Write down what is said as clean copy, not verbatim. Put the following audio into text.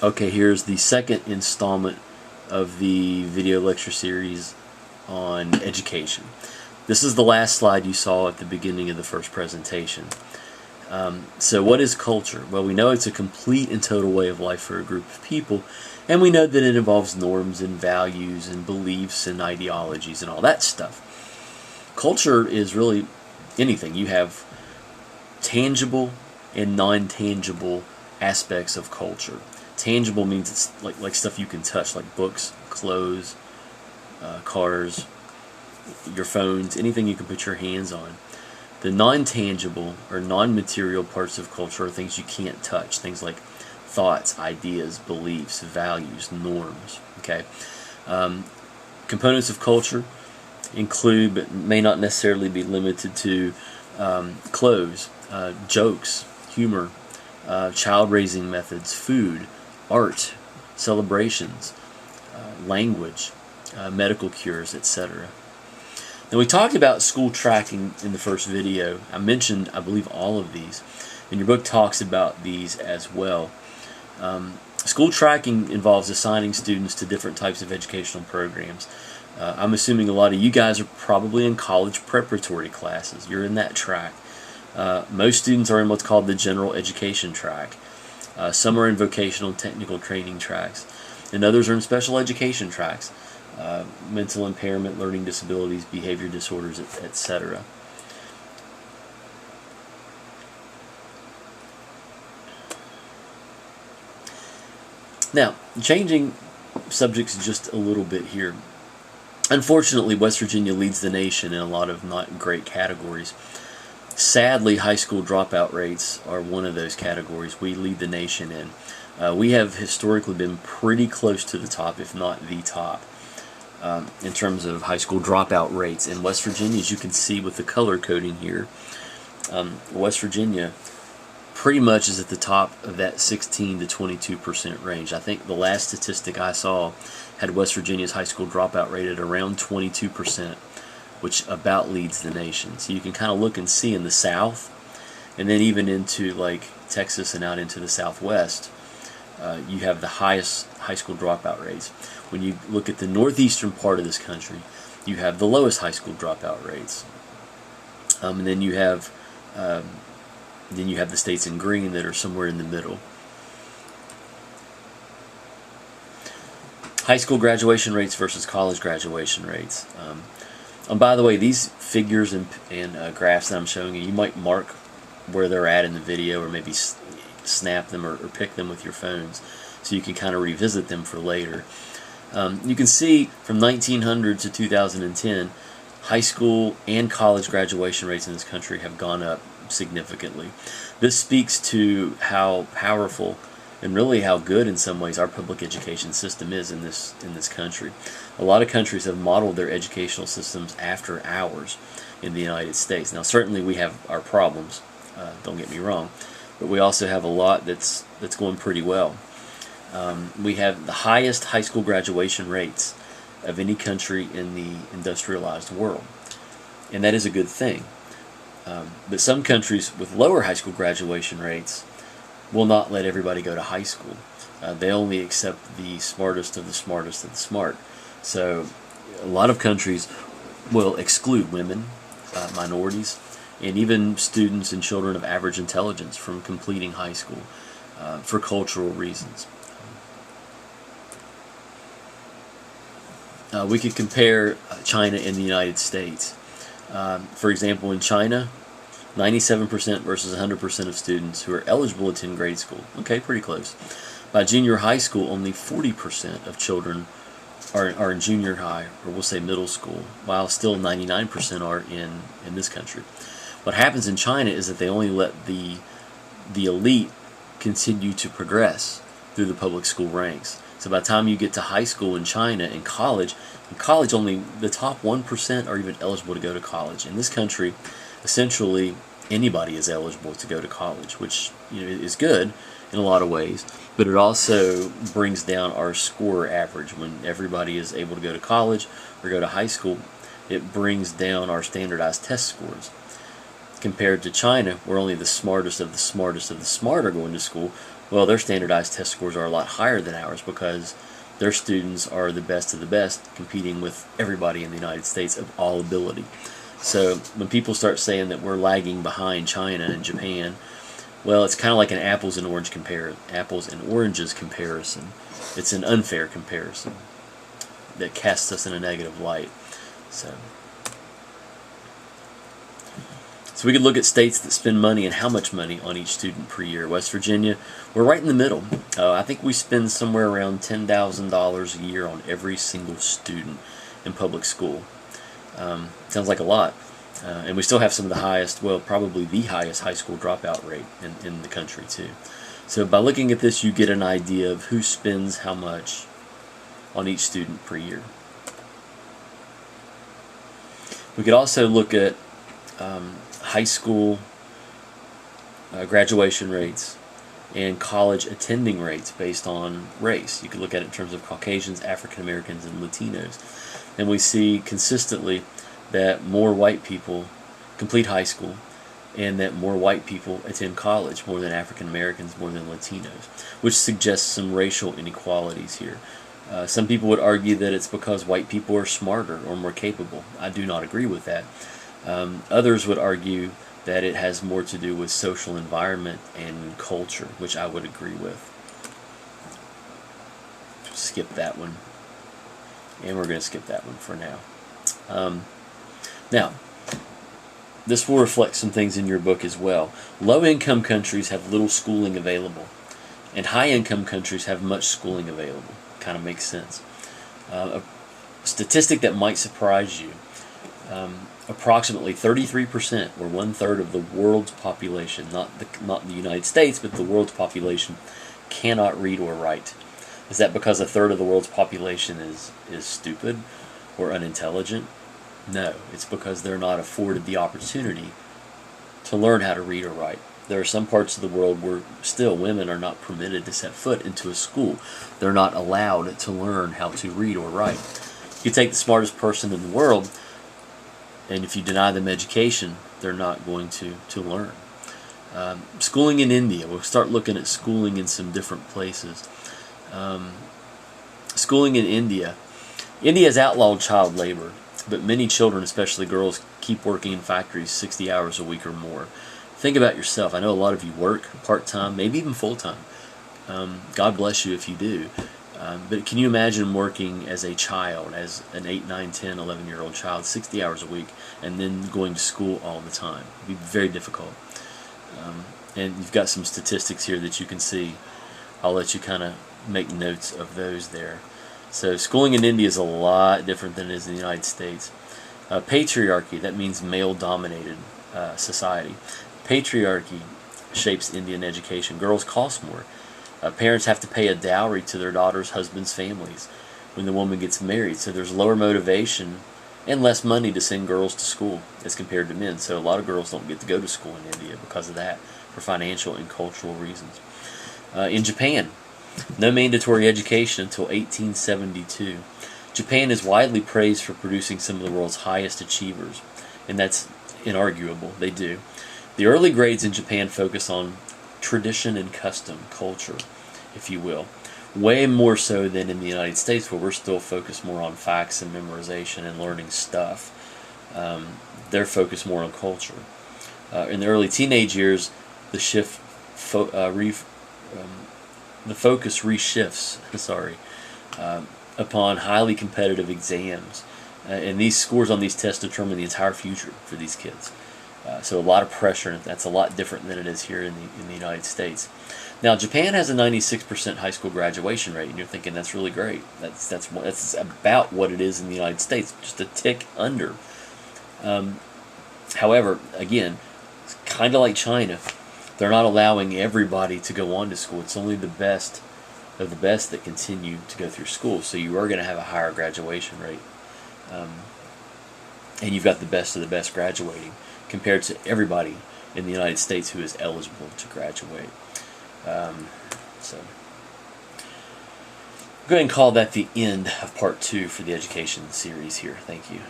Okay, here's the second installment of the video lecture series on education. This is the last slide you saw at the beginning of the first presentation. So what is culture? Well, we know it's a complete and total way of life for a group of people, and we know that it involves norms and values and beliefs and ideologies and all that stuff. Culture is really anything. You have tangible and non-tangible aspects of culture. Tangible means it's like stuff you can touch, like books, clothes, cars, your phones, anything you can put your hands on. The non-tangible or non-material parts of culture are things you can't touch, things like thoughts, ideas, beliefs, values, norms. Okay, components of culture include, but may not necessarily be limited to, clothes, jokes, humor, child-raising methods, food, art, celebrations, language, medical cures, etc. Now, we talked about school tracking in the first video. I mentioned, I believe, all of these, and your book talks about these as well. School tracking involves assigning students to different types of educational programs. I'm assuming a lot of you guys are probably in college preparatory classes. You're in that track. Most students are in what's called the general education track. Some are in vocational technical training tracks, and others are in special education tracks. Mental impairment, learning disabilities, behavior disorders, etc. Now, changing subjects just a little bit here. Unfortunately, West Virginia leads the nation in a lot of not great categories. Sadly, high school dropout rates are one of those categories we lead the nation in. We have historically been pretty close to the top, if not the top, in terms of high school dropout rates. In West Virginia, as you can see with the color coding here, West Virginia pretty much is at the top of that 16 to 22% range. I think the last statistic I saw had West Virginia's high school dropout rate at around 22%, which about leads the nation. So you can kind of look and see in the South, and then even into like Texas and out into the Southwest, you have the highest high school dropout rates. When you look at the northeastern part of this country, you have the lowest high school dropout rates. And then you have the states in green that are somewhere in the middle. High school graduation rates versus college graduation rates. And by the way, these figures and graphs that I'm showing you, you might mark where they're at in the video, or maybe snap them or pick them with your phones so you can kind of revisit them for later. You can see from 1900 to 2010, high school and college graduation rates in this country have gone up significantly. This speaks to how powerful and really how good in some ways our public education system is in this country. A lot of countries have modeled their educational systems after ours in the United States. Now, certainly we have our problems, don't get me wrong, but we also have a lot that's going pretty well. We have the highest high school graduation rates of any country in the industrialized world, and that is a good thing. But some countries with lower high school graduation rates will not let everybody go to high school. They only accept the smartest of the smartest of the smart. So a lot of countries will exclude women, minorities, and even students and children of average intelligence from completing high school for cultural reasons. We could compare China and the United States. For example, in China, 97% versus 100% of students who are eligible to attend grade school. Okay, pretty close. By junior high school, only 40% of children are in junior high, or we'll say middle school, while still 99% are in this country. What happens in China is that they only let the elite continue to progress through the public school ranks. So by the time you get to high school in China and college only the top 1% are even eligible to go to college. In this country, essentially anybody is eligible to go to college, which is good in a lot of ways, but it also brings down our score average. When everybody is able to go to college or go to high school, it brings down our standardized test scores. Compared to China, where only the smartest of the smartest of the smart are going to school, Well, their standardized test scores are a lot higher than ours because their students are the best of the best, competing with everybody in the United States of all ability. So when people start saying that we're lagging behind China and Japan, well, it's kind of like an apples and oranges comparison. It's an unfair comparison that casts us in a negative light. So we could look at states that spend money and how much money on each student per year. West Virginia, we're right in the middle. I think we spend somewhere around $10,000 a year on every single student in public school. Sounds like a lot. And we still have some of the highest, well, probably the highest high school dropout rate in the country, too. So by looking at this, you get an idea of who spends how much on each student per year. We could also look at high school graduation rates and college attending rates based on race. You could look at it in terms of Caucasians, African Americans, and Latinos. And we see consistently that more white people complete high school and that more white people attend college, more than African Americans, more than Latinos, which suggests some racial inequalities here. Some people would argue that it's because white people are smarter or more capable. I do not agree with that. Others would argue that it has more to do with social environment and culture, which I would agree with. Skip that one. And we're going to skip that one for now. Now, this will reflect some things in your book as well. Low-income countries have little schooling available, and high-income countries have much schooling available. Kind of makes sense. A statistic that might surprise you. Approximately 33%, or 1/3 of the world's population, not the United States, but the world's population, cannot read or write. Is that because 1/3 of the world's population is stupid or unintelligent? No, it's because they're not afforded the opportunity to learn how to read or write. There are some parts of the world where still women are not permitted to set foot into a school. They're not allowed to learn how to read or write. You take the smartest person in the world, and if you deny them education, they're not going to learn. Schooling in India. We'll start looking at schooling in some different places. Schooling in India. India has outlawed child labor, but many children, especially girls, keep working in factories 60 hours a week or more. Think about yourself. I know a lot of you work part-time, maybe even full-time. God bless you if you do. But can you imagine working as a child, as an 8, 9, 10, 11-year-old child, 60 hours a week, and then going to school all the time? It would be very difficult. And you've got some statistics here that you can see. I'll let you kind of make notes of those there. So schooling in India is a lot different than it is in the United States. Patriarchy, that means male-dominated society. Patriarchy shapes Indian education. Girls cost more. Parents have to pay a dowry to their daughter's husband's families when the woman gets married. So there's lower motivation and less money to send girls to school as compared to men. So a lot of girls don't get to go to school in India because of that, for financial and cultural reasons. In Japan, no mandatory education until 1872. Japan is widely praised for producing some of the world's highest achievers, and that's inarguable. They do. The early grades in Japan focus on tradition and custom, culture, if you will, way more so than in the United States, where we're still focused more on facts and memorization and learning stuff. They're focused more on culture. In the early teenage years, the focus reshifts. Upon highly competitive exams, and these scores on these tests determine the entire future for these kids. So a lot of pressure, and that's a lot different than it is here in the United States. Now, Japan has a 96% high school graduation rate, and you're thinking that's really great. That's about what it is in the United States, just a tick under. However, again, it's kind of like China. They're not allowing everybody to go on to school. It's only the best of the best that continue to go through school. So you are going to have a higher graduation rate. And you've got the best of the best graduating compared to everybody in the United States who is eligible to graduate. So go ahead and call that the end of part 2 for the education series here. Thank you.